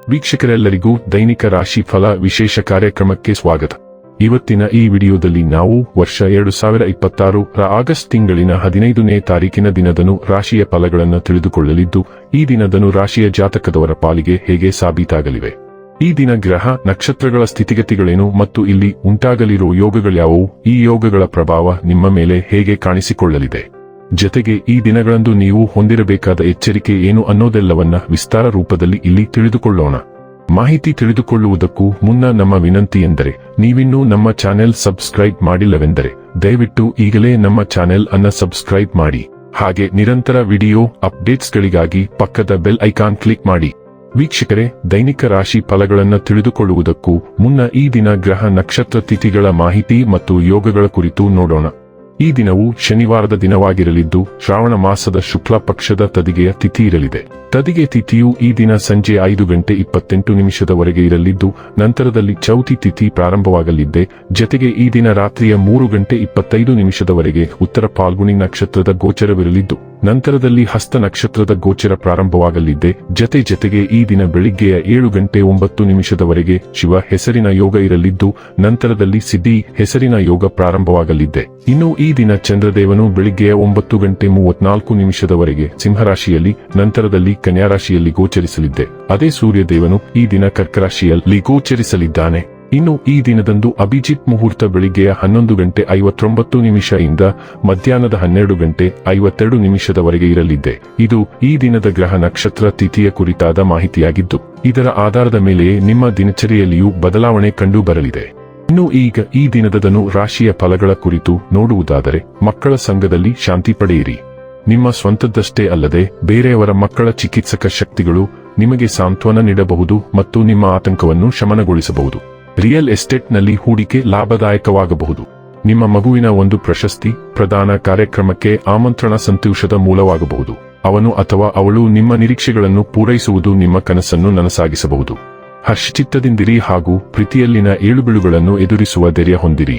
ವೀಕ್ಷಕರೆಲ್ಲರಿಗೂ ದೈನಿಕ ರಾಶಿ ಫಲ ವಿಶೇಷ ಕಾರ್ಯಕ್ರಮಕ್ಕೆ ಸ್ವಾಗತ. ಇವತ್ತಿನ ಈ ವಿಡಿಯೋದಲ್ಲಿ ನಾವು ವರ್ಷ 2026 ರ ಆಗಸ್ಟ್ ತಿಂಗಳಿನ 15ನೇ ತಾರೀಕಿನ ದಿನದನು ರಾಶಿಯ ಫಲಗಳನ್ನು ತಿಳಿದುಕೊಳ್ಳಲಿದ್ದು, ಈ ದಿನದನು ರಾಶಿಯ ಜಾತಕದವರ ಪಾಲಿಗೆ ಹೇಗೆ ಸಾಬೀತಾಗಲಿವೆ, ಈ ದಿನ ಗ್ರಹ ನಕ್ಷತ್ರಗಳ ಸ್ಥಿತಿಗತಿಗಳೇನು ಮತ್ತು ಇಲ್ಲಿ ಉಂಟಾಗಲಿರುವ ಯೋಗಗಳ್ಯಾವುವು, ಈ ಯೋಗಗಳ ಪ್ರಭಾವ ನಿಮ್ಮ ಮೇಲೆ ಹೇಗೆ ಕಾಣಿಸಿಕೊಳ್ಳಲಿದೆ, ಜೊತೆಗೆ ಈ ದಿನಗಳಂದು ನೀವು ಹೊಂದಿರಬೇಕಾದ ಎಚ್ಚರಿಕೆ ಏನು ಅನ್ನೋದೆಲ್ಲವನ್ನ ವಿಸ್ತಾರ ರೂಪದಲ್ಲಿ ಇಲ್ಲಿ ತಿಳಿದುಕೊಳ್ಳೋಣ. ಮಾಹಿತಿ ತಿಳಿದುಕೊಳ್ಳುವುದಕ್ಕೂ ಮುನ್ನ ನಮ್ಮ ವಿನಂತಿ ಎಂದರೆ, ನೀವಿನ್ನೂ ನಮ್ಮ ಚಾನೆಲ್ ಸಬ್ಸ್ಕ್ರೈಬ್ ಮಾಡಿಲ್ಲವೆಂದರೆ ದಯವಿಟ್ಟು ಈಗಲೇ ನಮ್ಮ ಚಾನೆಲ್ ಅನ್ನ ಸಬ್ಸ್ಕ್ರೈಬ್ ಮಾಡಿ. ಹಾಗೆ ನಿರಂತರ ವಿಡಿಯೋ ಅಪ್ಡೇಟ್ಸ್ಗಳಿಗಾಗಿ ಪಕ್ಕದ ಬೆಲ್ ಐಕಾನ್ ಕ್ಲಿಕ್ ಮಾಡಿ. ವೀಕ್ಷಕರೇ, ದೈನಿಕ ರಾಶಿ ಫಲಗಳನ್ನು ತಿಳಿದುಕೊಳ್ಳುವುದಕ್ಕೂ ಮುನ್ನ ಈ ದಿನ ಗ್ರಹ ನಕ್ಷತ್ರ ತಿಥಿಗಳ ಮಾಹಿತಿ ಮತ್ತು ಯೋಗಗಳ ಕುರಿತು ನೋಡೋಣ. ಈ ದಿನವು ಶನಿವಾರದ ದಿನವಾಗಿರಲಿದ್ದು, ಶ್ರಾವಣ ಮಾಸದ ಶುಕ್ಲ ಪಕ್ಷದ ತದಿಗೆಯ ತಿಥಿ ಇರಲಿದೆ. ತದಿಗೆ ತಿಥಿಯು ಈ ದಿನ ಸಂಜೆ 5:28 ಇರಲಿದ್ದು, ನಂತರದಲ್ಲಿ ಚೌತಿ ತಿಥಿ ಪ್ರಾರಂಭವಾಗಲಿದ್ದೆ. ಜತೆಗೆ ಈ ದಿನ ರಾತ್ರಿಯ 3:25 ಉತ್ತರ ಫಾಲ್ಗುಣಿ ನಕ್ಷತ್ರದ ಗೋಚರವಿರಲಿದ್ದು, ನಂತರದಲ್ಲಿ ಹಸ್ತ ನಕ್ಷತ್ರದ ಗೋಚರ ಪ್ರಾರಂಭವಾಗಲಿದ್ದೆ. ಜತೆಗೆ ಈ ದಿನ ಬೆಳಿಗ್ಗೆಯ 7:09 ಶಿವ ಹೆಸರಿನ ಯೋಗ ಇರಲಿದ್ದು, ನಂತರದಲ್ಲಿ ಸಿದ್ಧಿ ಹೆಸರಿನ ಯೋಗ ಪ್ರಾರಂಭವಾಗಲಿದ್ದೆ. ಇನ್ನು ಈ ದಿನ ಚಂದ್ರದೇವನು ಬೆಳಿಗ್ಗೆಯ 9:34 ಸಿಂಹರಾಶಿಯಲ್ಲಿ, ನಂತರದಲ್ಲಿ ಕನ್ಯಾ ರಾಶಿಯಲ್ಲಿ ಗೋಚರಿಸಲಿದ್ದೆ. ಅದೇ ಸೂರ್ಯದೇವನು ಈ ದಿನ ಕರ್ಕರಾಶಿಯಲ್ಲಿ ಗೋಚರಿಸಲಿದ್ದಾನೆ. ಇನ್ನು ಈ ದಿನದಂದು ಅಭಿಜಿತ್ ಮುಹೂರ್ತ ಬೆಳಿಗ್ಗೆಯ 11:59 ಇಂದ ಮಧ್ಯಾಹ್ನದ 12:52 ಇರಲಿದ್ದೆ. ಇದು ಈ ದಿನದ ಗ್ರಹ ನಕ್ಷತ್ರ ತಿಥಿಯ ಕುರಿತಾದ ಮಾಹಿತಿಯಾಗಿದ್ದು, ಇದರ ಆಧಾರದ ಮೇಲೆಯೇ ನಿಮ್ಮ ದಿನಚರಿಯಲ್ಲಿಯೂ ಬದಲಾವಣೆ ಕಂಡು ಬರಲಿದೆ. ಇನ್ನು ಈಗ ಈ ದಿನದನು ರಾಶಿಯ ಫಲಗಳ ಕುರಿತು ನೋಡುವುದಾದರೆ, ಮಕ್ಕಳ ಸಂಘದಲ್ಲಿ ಶಾಂತಿ ಪಡೆಯಿರಿ. ನಿಮ್ಮ ಸ್ವಂತದ್ದಷ್ಟೇ ಅಲ್ಲದೆ ಬೇರೆಯವರ ಮಕ್ಕಳ ಚಿಕಿತ್ಸಕ ಶಕ್ತಿಗಳು ನಿಮಗೆ ಸಾಂತ್ವನ ನೀಡಬಹುದು ಮತ್ತು ನಿಮ್ಮ ಆತಂಕವನ್ನು ಶಮನಗೊಳಿಸಬಹುದು. ರಿಯಲ್ ಎಸ್ಟೇಟ್ನಲ್ಲಿ ಹೂಡಿಕೆ ಲಾಭದಾಯಕವಾಗಬಹುದು. ನಿಮ್ಮ ಮಗುವಿನ ಒಂದು ಪ್ರಶಸ್ತಿ ಪ್ರದಾನ ಕಾರ್ಯಕ್ರಮಕ್ಕೆ ಆಮಂತ್ರಣ ಸಂತೋಷದ ಮೂಲವಾಗಬಹುದು. ಅವನು ಅಥವಾ ಅವಳು ನಿಮ್ಮ ನಿರೀಕ್ಷೆಗಳನ್ನು ಪೂರೈಸುವುದು ನಿಮ್ಮ ಕನಸನ್ನು ನನಸಾಗಿಸಬಹುದು. ಹರ್ಷಚಿತ್ತದಿಂದಿರಿ ಹಾಗೂ ಪ್ರೀತಿಯಲ್ಲಿನ ಏಳುಬೀಳುಗಳನ್ನು ಎದುರಿಸುವ ಧೈರ್ಯ ಹೊಂದಿರಿ.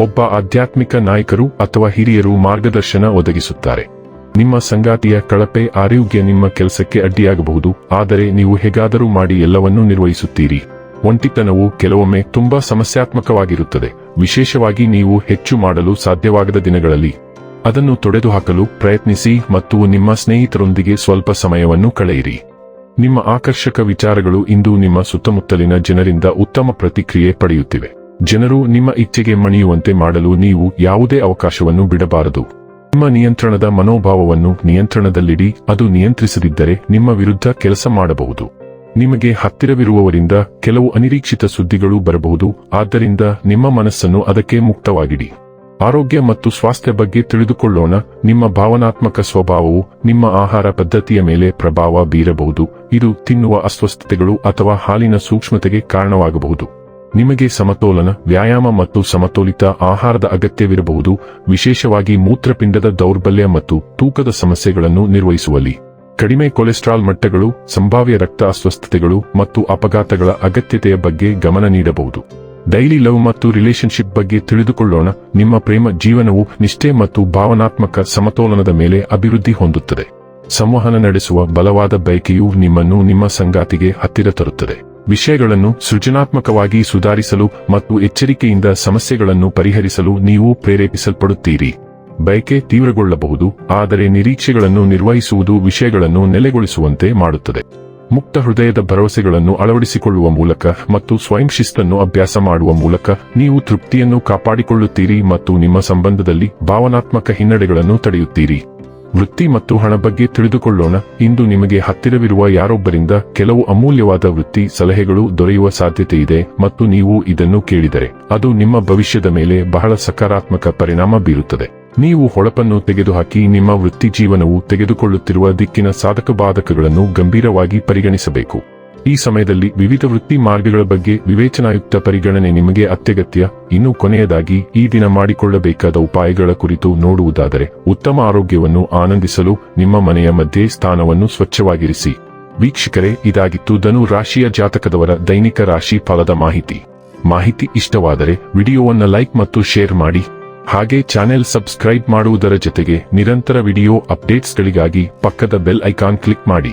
ಒಬ್ಬ ಆಧ್ಯಾತ್ಮಿಕ ನಾಯಕರು ಅಥವಾ ಹಿರಿಯರು ಮಾರ್ಗದರ್ಶನ ಒದಗಿಸುತ್ತಾರೆ. ನಿಮ್ಮ ಸಂಗಾತಿಯ ಕಳಪೆ ಆರೋಗ್ಯ ನಿಮ್ಮ ಕೆಲಸಕ್ಕೆ ಅಡ್ಡಿಯಾಗಬಹುದು, ಆದರೆ ನೀವು ಹೇಗಾದರೂ ಮಾಡಿ ಎಲ್ಲವನ್ನೂ ನಿರ್ವಹಿಸುತ್ತೀರಿ. ಒಂಟಿತನವು ಕೆಲವೊಮ್ಮೆ ತುಂಬಾ ಸಮಸ್ಯಾತ್ಮಕವಾಗಿರುತ್ತದೆ, ವಿಶೇಷವಾಗಿ ನೀವು ಹೆಚ್ಚು ಮಾಡಲು ಸಾಧ್ಯವಾಗದ ದಿನಗಳಲ್ಲಿ. ಅದನ್ನು ತೊಡೆದುಹಾಕಲು ಪ್ರಯತ್ನಿಸಿ ಮತ್ತು ನಿಮ್ಮ ಸ್ನೇಹಿತರೊಂದಿಗೆ ಸ್ವಲ್ಪ ಸಮಯವನ್ನು ಕಳೆಯಿರಿ. ನಿಮ್ಮ ಆಕರ್ಷಕ ವಿಚಾರಗಳು ಇಂದು ನಿಮ್ಮ ಸುತ್ತಮುತ್ತಲಿನ ಜನರಿಂದ ಉತ್ತಮ ಪ್ರತಿಕ್ರಿಯೆ ಪಡೆಯುತ್ತಿವೆ. ಜನರು ನಿಮ್ಮ ಇಚ್ಛೆಗೆ ಮಣಿಯುವಂತೆ ಮಾಡಲು ನೀವು ಯಾವುದೇ ಅವಕಾಶವನ್ನು ಬಿಡಬಾರದು. ನಿಮ್ಮ ನಿಯಂತ್ರಣದ ಮನೋಭಾವವನ್ನು ನಿಯಂತ್ರಣದಲ್ಲಿಡಿ. ಅದು ನಿಯಂತ್ರಿಸದಿದ್ದರೆ ನಿಮ್ಮ ವಿರುದ್ಧ ಕೆಲಸ ಮಾಡಬಹುದು. ನಿಮಗೆ ಹತ್ತಿರವಿರುವವರಿಂದ ಕೆಲವು ಅನಿರೀಕ್ಷಿತ ಸುದ್ದಿಗಳು ಬರಬಹುದು, ಆದ್ದರಿಂದ ನಿಮ್ಮ ಮನಸ್ಸನ್ನು ಅದಕ್ಕೆ ಮುಕ್ತವಾಗಿಡಿ. ಆರೋಗ್ಯ ಮತ್ತು ಸ್ವಾಸ್ಥ್ಯ ಬಗ್ಗೆ ತಿಳಿದುಕೊಳ್ಳೋಣ. ನಿಮ್ಮ ಭಾವನಾತ್ಮಕ ಸ್ವಭಾವವು ನಿಮ್ಮ ಆಹಾರ ಪದ್ಧತಿಯ ಮೇಲೆ ಪ್ರಭಾವ ಬೀರಬಹುದು. ಇದು ತಿನ್ನುವ ಅಸ್ವಸ್ಥತೆಗಳು ಅಥವಾ ಹಾಲಿನ ಸೂಕ್ಷ್ಮತೆಗೆ ಕಾರಣವಾಗಬಹುದು. ನಿಮಗೆ ಸಮತೋಲನ ವ್ಯಾಯಾಮ ಮತ್ತು ಸಮತೋಲಿತ ಆಹಾರದ ಅಗತ್ಯವಿರಬಹುದು, ವಿಶೇಷವಾಗಿ ಮೂತ್ರಪಿಂಡದ ದೌರ್ಬಲ್ಯ ಮತ್ತು ತೂಕದ ಸಮಸ್ಯೆಗಳನ್ನು ನಿರ್ವಹಿಸುವಲ್ಲಿ. ಕಡಿಮೆ ಕೊಲೆಸ್ಟ್ರಾಲ್ ಮಟ್ಟಗಳು, ಸಂಭಾವ್ಯ ರಕ್ತ ಅಸ್ವಸ್ಥತೆಗಳು ಮತ್ತು ಅಪಘಾತಗಳ ಅಗತ್ಯತೆಯ ಬಗ್ಗೆ ಗಮನ ನೀಡಬಹುದು. ಡೈಲಿ ಲವ್ ಮತ್ತು ರಿಲೇಶನ್ಶಿಪ್ ಬಗ್ಗೆ ತಿಳಿದುಕೊಳ್ಳೋಣ. ನಿಮ್ಮ ಪ್ರೇಮ ಜೀವನವು ನಿಷ್ಠೆ ಮತ್ತು ಭಾವನಾತ್ಮಕ ಸಮತೋಲನದ ಮೇಲೆ ಅಭಿವೃದ್ಧಿ ಹೊಂದುತ್ತದೆ. ಸಂವಹನ ನಡೆಸುವ ಬಲವಾದ ಬಯಕೆಯು ನಿಮ್ಮನ್ನು ನಿಮ್ಮ ಸಂಗಾತಿಗೆ ಹತ್ತಿರ ತರುತ್ತದೆ. ವಿಷಯಗಳನ್ನು ಸೃಜನಾತ್ಮಕವಾಗಿ ಸುಧಾರಿಸಲು ಮತ್ತು ಎಚ್ಚರಿಕೆಯಿಂದ ಸಮಸ್ಯೆಗಳನ್ನು ಪರಿಹರಿಸಲು ನೀವು ಪ್ರೇರೇಪಿಸಲ್ಪಡುತ್ತೀರಿ. ಬಯಕೆ ತೀವ್ರಗೊಳ್ಳಬಹುದು, ಆದರೆ ನಿರೀಕ್ಷೆಗಳನ್ನು ನಿರ್ವಹಿಸುವುದು ವಿಷಯಗಳನ್ನು ನೆಲೆಗೊಳಿಸುವಂತೆ ಮಾಡುತ್ತದೆ. ಮುಕ್ತ ಹೃದಯದ ಭರವಸೆಗಳನ್ನು ಅಳವಡಿಸಿಕೊಳ್ಳುವ ಮೂಲಕ ಮತ್ತು ಸ್ವಯಂ ಶಿಸ್ತನ್ನು ಅಭ್ಯಾಸ ಮಾಡುವ ಮೂಲಕ ನೀವು ತೃಪ್ತಿಯನ್ನು ಕಾಪಾಡಿಕೊಳ್ಳುತ್ತೀರಿ ಮತ್ತು ನಿಮ್ಮ ಸಂಬಂಧದಲ್ಲಿ ಭಾವನಾತ್ಮಕ ಹಿನ್ನಡೆಗಳನ್ನು ತಡೆಯುತ್ತೀರಿ. ವೃತ್ತಿ ಮತ್ತು ಹಣ ಬಗ್ಗೆ ತಿಳಿದುಕೊಳ್ಳೋಣ. ಇಂದು ನಿಮಗೆ ಹತ್ತಿರವಿರುವ ಯಾರೊಬ್ಬರಿಂದ ಕೆಲವು ಅಮೂಲ್ಯವಾದ ವೃತ್ತಿ ಸಲಹೆಗಳು ದೊರೆಯುವ ಸಾಧ್ಯತೆಯಿದೆ ಮತ್ತು ನೀವು ಇದನ್ನು ಕೇಳಿದರೆ ಅದು ನಿಮ್ಮ ಭವಿಷ್ಯದ ಮೇಲೆ ಬಹಳ ಸಕಾರಾತ್ಮಕ ಪರಿಣಾಮ ಬೀರುತ್ತದೆ. ನೀವು ಹೊಳಪನ್ನು ತೆಗೆದುಹಾಕಿ ನಿಮ್ಮ ವೃತ್ತಿ ಜೀವನವು ತೆಗೆದುಕೊಳ್ಳುತ್ತಿರುವ ದಿಕ್ಕಿನ ಸಾಧಕ ಬಾಧಕಗಳನ್ನು ಗಂಭೀರವಾಗಿ ಪರಿಗಣಿಸಬೇಕು. ಈ ಸಮಯದಲ್ಲಿ ವಿವಿಧ ವೃತ್ತಿ ಮಾರ್ಗಗಳ ಬಗ್ಗೆ ವಿವೇಚನಾಯುಕ್ತ ಪರಿಗಣನೆ ನಿಮಗೆ ಅತ್ಯಗತ್ಯ. ಇನ್ನು ಕೊನೆಯದಾಗಿ ಈ ದಿನ ಮಾಡಿಕೊಳ್ಳಬೇಕಾದ ಉಪಾಯಗಳ ಕುರಿತು ನೋಡುವುದಾದರೆ, ಉತ್ತಮ ಆರೋಗ್ಯವನ್ನು ಆನಂದಿಸಲು ನಿಮ್ಮ ಮನೆಯ ಮಧ್ಯೆ ಸ್ಥಾನವನ್ನು ಸ್ವಚ್ಛವಾಗಿರಿಸಿ. ವೀಕ್ಷಕರೇ, ಇದಾಗಿತ್ತು ಧನು ರಾಶಿಯ ಜಾತಕದವರ ದೈನಿಕ ರಾಶಿ ಫಲದ ಮಾಹಿತಿ ಇಷ್ಟವಾದರೆ ವಿಡಿಯೋವನ್ನು ಲೈಕ್ ಮತ್ತು ಶೇರ್ ಮಾಡಿ. ಹಾಗೆ ಚಾನೆಲ್ ಸಬ್ಸ್ಕ್ರೈಬ್ ಮಾಡುವುದರ ಜೊತೆಗೆ ನಿರಂತರ ವಿಡಿಯೋ ಅಪ್ಡೇಟ್ಸ್ಗಳಿಗಾಗಿ ಪಕ್ಕದ ಬೆಲ್ ಐಕಾನ್ ಕ್ಲಿಕ್ ಮಾಡಿ.